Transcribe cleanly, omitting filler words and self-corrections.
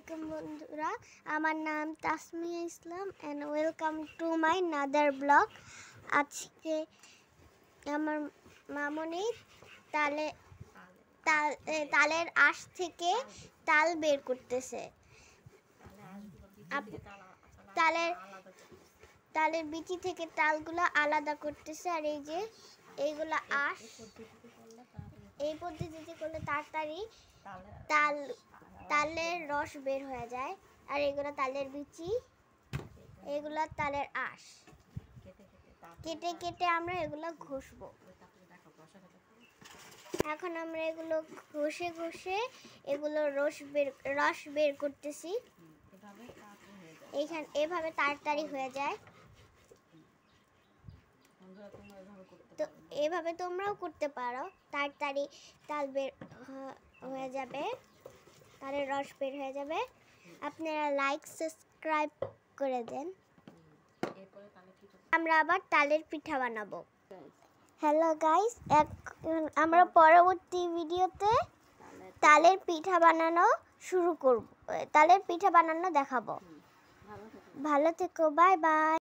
আলাইকুম বন্ধুরা, আমার নাম Tasmia Islam and welcome to my another blog. আজকে আমার মামনি তালের আঁশ থেকে তাল বের করতেছে। তালের বিচি থেকে তালগুলো আলাদা করতেছে। আর এই যে এইগুলা আঁশ, এই পদ্ধতিতে করলে তাড়াতাড়ি তালের রস বের হয়ে যায়। আর এগুলো তালের বিচি, এগুলো তালের আঁশ। কেটে কেটে আমরা এগুলো ঘষবো। এখন আমরা এগুলো ঘষে ঘষে এগুলো রস বের করতেছি। এভাবে তাড়াতাড়ি হয়ে যায়। তো এভাবে তোমরাও করতে পারো, তাড়াতাড়ি তাল বের হয়ে যাবে, তালের রস বের হয়ে যাবে। আপনারা লাইক সাবস্ক্রাইব করে দেন। আমরা আবার তালের পিঠা বানাবো। হ্যালো গাইস, আমরা পরবর্তী ভিডিওতে তালের পিঠা বানানো শুরু করব, তালের পিঠা বানানো দেখাবো। ভালো থেকো, বাই বাই।